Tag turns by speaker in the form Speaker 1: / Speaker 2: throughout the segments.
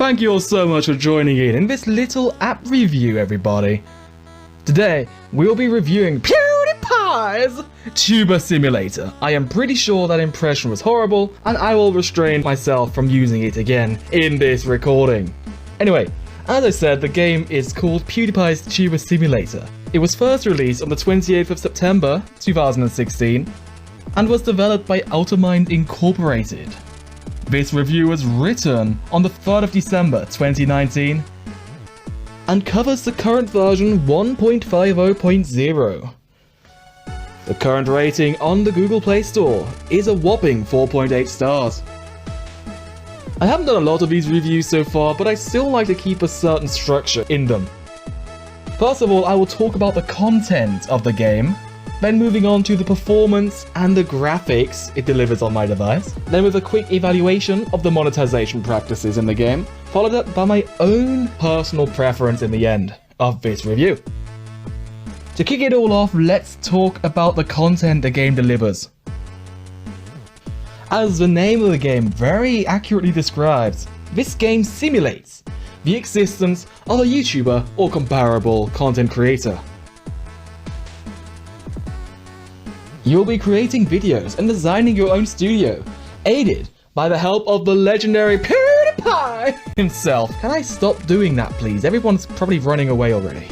Speaker 1: Thank you all so much for joining in this little app review, everybody. Today, we'll be reviewing Pewdiepie's Tuber Simulator. I am pretty sure that impression was horrible, and I will restrain myself from using it again in this recording. Anyway, as I said, the game is called Pewdiepie's Tuber Simulator. It was first released on the 28th of September 2016, and was developed by Automind Incorporated. This review was written on the 3rd of December 2019 and covers the current version 1.50.0. The current rating on the Google Play Store is a whopping 4.8 stars. I haven't done a lot of these reviews so far, but I still like to keep a certain structure in them. First of all, I will talk about the content of the game, then moving on to the performance and the graphics it delivers on my device, then with a quick evaluation of the monetization practices in the game, followed up by my own personal preference in the end of this review. To kick it all off, let's talk about the content the game delivers. As the name of the game very accurately describes, this game simulates the existence of a YouTuber or comparable content creator. You'll be creating videos and designing your own studio, aided by the help of the legendary Pewdiepie himself. Can I stop doing that, please? Everyone's probably running away already.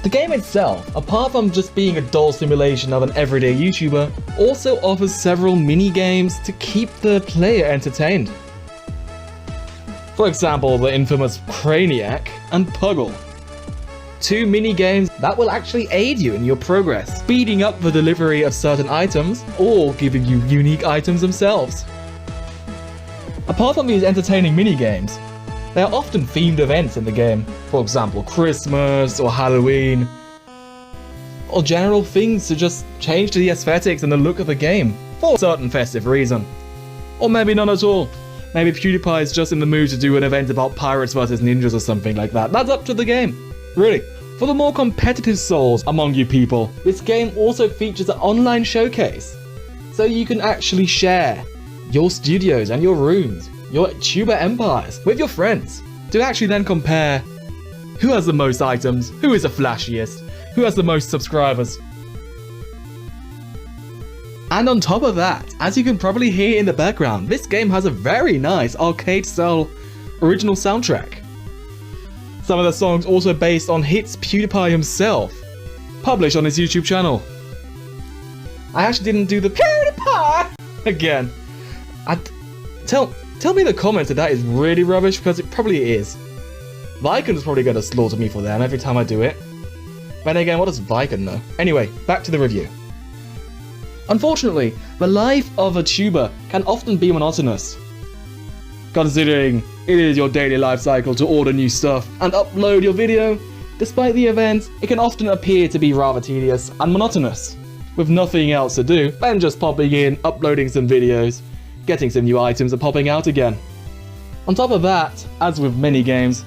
Speaker 1: The game itself, apart from just being a dull simulation of an everyday YouTuber, also offers several mini-games to keep the player entertained. For example, the infamous Craniac and Puggle. Two mini-games that will actually aid you in your progress, speeding up the delivery of certain items, or giving you unique items themselves. Apart from these entertaining mini-games, there are often themed events in the game, for example Christmas or Halloween, or general things to just change the aesthetics and the look of the game, for a certain festive reason. Or maybe none at all. Maybe PewDiePie is just in the mood to do an event about pirates versus ninjas or something like that. That's up to the game. Really. For the more competitive souls among you people, this game also features an online showcase. So you can actually share your studios and your rooms, your tuber empires with your friends, to actually then compare who has the most items, who is the flashiest, who has the most subscribers. And on top of that, as you can probably hear in the background, this game has a very nice arcade-style original soundtrack. Some of the songs also based on hits Pewdiepie himself, published on his YouTube channel. I actually didn't do the Pewdiepie again. Tell me in the comments if that is really rubbish, because it probably is. Viken's probably going to slaughter me for them every time I do it. But again, what does Viken know? Anyway, back to the review. Unfortunately, the life of a tuber can often be monotonous, considering it is your daily life cycle to order new stuff and upload your video. Despite the event, it can often appear to be rather tedious and monotonous, with nothing else to do than just popping in, uploading some videos, getting some new items and popping out again. On top of that, as with many games,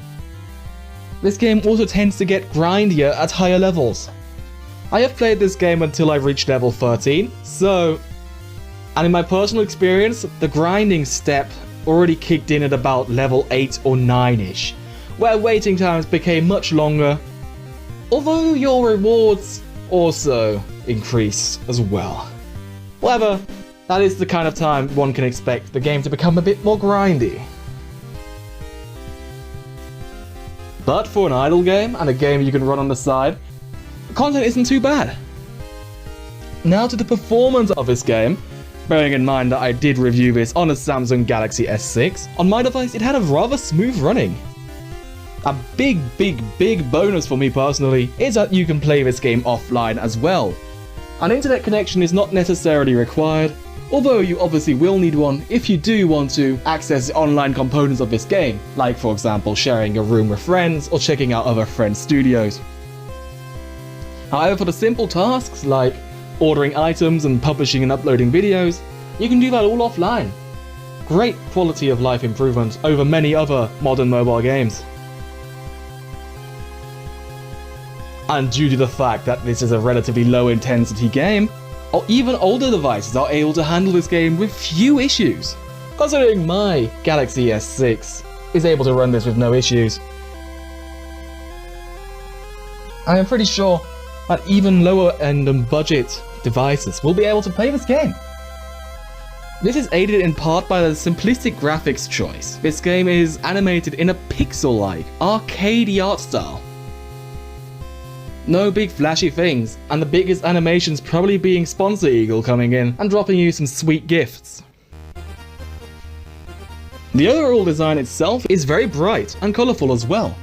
Speaker 1: this game also tends to get grindier at higher levels. I have played this game until I reached level 13, and in my personal experience, the grinding step already kicked in at about level 8 or 9-ish, where waiting times became much longer, although your rewards also increase as well. However, that is the kind of time one can expect the game to become a bit more grindy. But for an idle game, and a game you can run on the side, the content isn't too bad. Now to the performance of this game. Bearing in mind that I did review this on a Samsung Galaxy S6, on my device it had a rather smooth running. A big bonus for me personally is that you can play this game offline as well. An internet connection is not necessarily required, although you obviously will need one if you do want to access the online components of this game, like for example sharing your room with friends or checking out other friends' studios. However, for the simple tasks like ordering items and publishing and uploading videos, you can do that all offline. Great quality of life improvement over many other modern mobile games. And due to the fact that this is a relatively low intensity game, or even older devices are able to handle this game with few issues. considering my Galaxy S6 is able to run this with no issues. I am pretty sure that even lower end budget devices will be able to play this game. This is aided in part by the simplistic graphics choice. This game is animated in a pixel-like, arcadey art style. No big flashy things, and the biggest animations probably being Sponsor Eagle coming in and dropping you some sweet gifts. The overall design itself is very bright and colourful as well,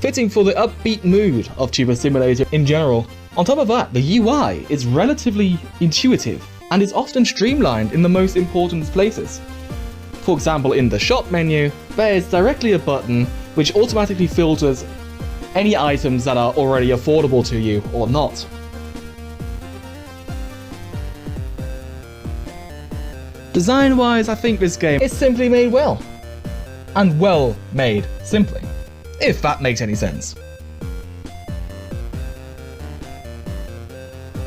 Speaker 1: fitting for the upbeat mood of Tuber Simulator in general. On top of that, the UI is relatively intuitive and is often streamlined in the most important places. For example, in the shop menu, there is directly a button which automatically filters any items that are already affordable to you or not. Design-wise, I think this game is simply made well. And well made, simply. If that makes any sense.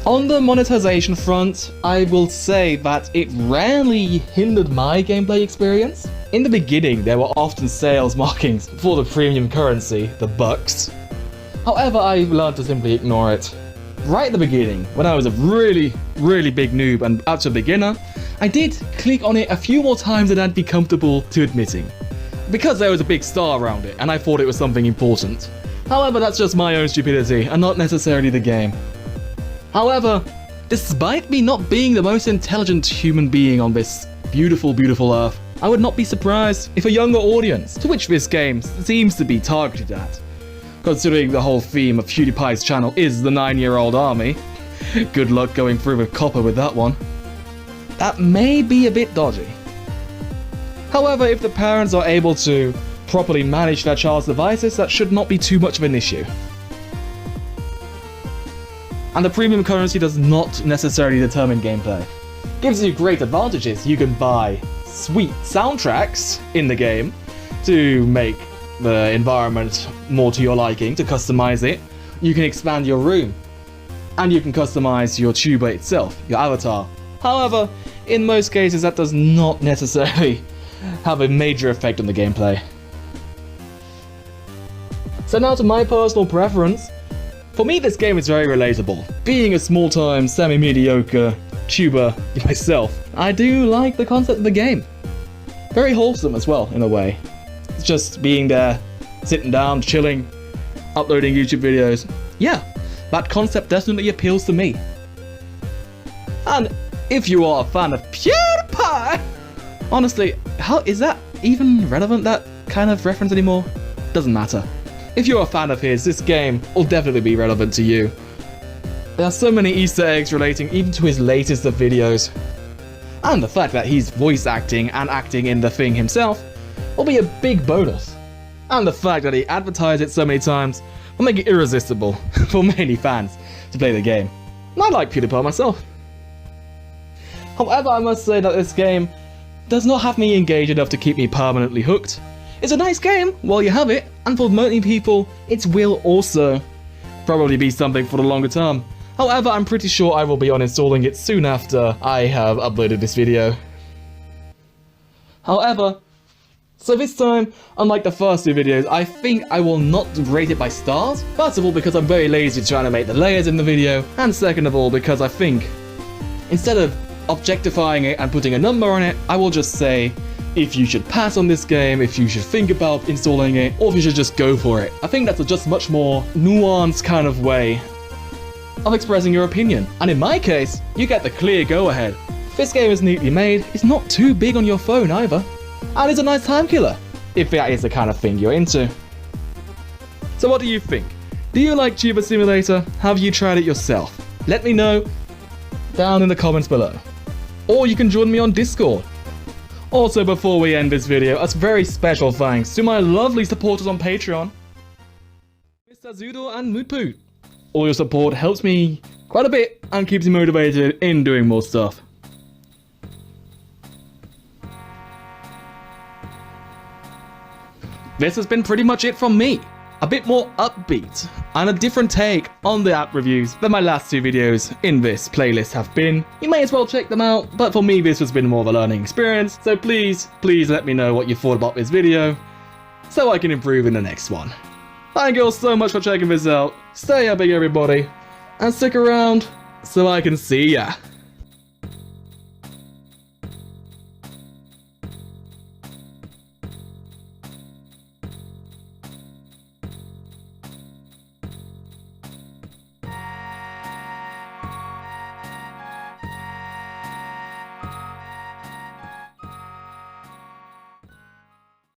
Speaker 1: On the monetization front, I will say that it rarely hindered my gameplay experience. In the beginning, there were often sales markings for the premium currency, the bucks. However, I learned to simply ignore it. Right at the beginning, when I was a really big noob and utter beginner, I did click on it a few more times than I'd be comfortable to admitting, because there was a big star around it and I thought it was something important. However, that's just my own stupidity and not necessarily the game. However, despite me not being the most intelligent human being on this beautiful Earth, I would not be surprised if a younger audience, to which this game seems to be targeted at, considering the whole theme of PewDiePie's channel is the 9-year-old army, good luck going through with copper with that one, that may be a bit dodgy. However, if the parents are able to properly manage their child's devices, that should not be too much of an issue. And the premium currency does not necessarily determine gameplay. Gives you great advantages. You can buy sweet soundtracks in the game to make the environment more to your liking, to customize it. You can expand your room, and you can customize your tuber itself, your avatar. However, in most cases that does not necessarily have a major effect on the gameplay. So now to my personal preference. For me, this game is very relatable. Being a small-time, semi-mediocre tuber myself, I do like the concept of the game. Very wholesome as well, in a way. It's just being there, sitting down, chilling, uploading YouTube videos. Yeah, that concept definitely appeals to me. And if you are a fan of PewDiePie, honestly, how is that even relevant, that kind of reference anymore? Doesn't matter. If you're a fan of his, this game will definitely be relevant to you. There are so many Easter eggs relating even to his latest of videos. And the fact that he's voice acting and acting in the thing himself will be a big bonus. And the fact that he advertised it so many times will make it irresistible for many fans to play the game. And I like PewDiePie myself. However, I must say that this game does not have me engaged enough to keep me permanently hooked. It's a nice game while you have it, and for many people, it will also probably be something for the longer term. However, I'm pretty sure I will be uninstalling it soon after I have uploaded this video. However, so this time, unlike the first two videos, I think I will not rate it by stars. First of all, because I'm very lazy to animate the layers in the video, and second of all, because I think instead of objectifying it and putting a number on it, I will just say if you should pass on this game, if you should think about installing it, or if you should just go for it. I think that's a just much more nuanced kind of way of expressing your opinion. And in my case, you get the clear go-ahead. This game is neatly made, it's not too big on your phone either, and it's a nice time killer, if that is the kind of thing you're into. So what do you think? Do you like Tuber Simulator? Have you tried it yourself? Let me know down in the comments below. Or you can join me on Discord. Also, before we end this video, a very special thanks to my lovely supporters on Patreon, Mr. Zudo and Moodpoot. All your support helps me quite a bit and keeps me motivated in doing more stuff. This has been pretty much it from me. A bit more upbeat, and a different take on the app reviews than my last 2 videos in this playlist have been. You may as well check them out, but for me this has been more of a learning experience, so please let me know what you thought about this video, so I can improve in the next one. Thank you all so much for checking this out, stay epic everybody, and stick around so I can see ya.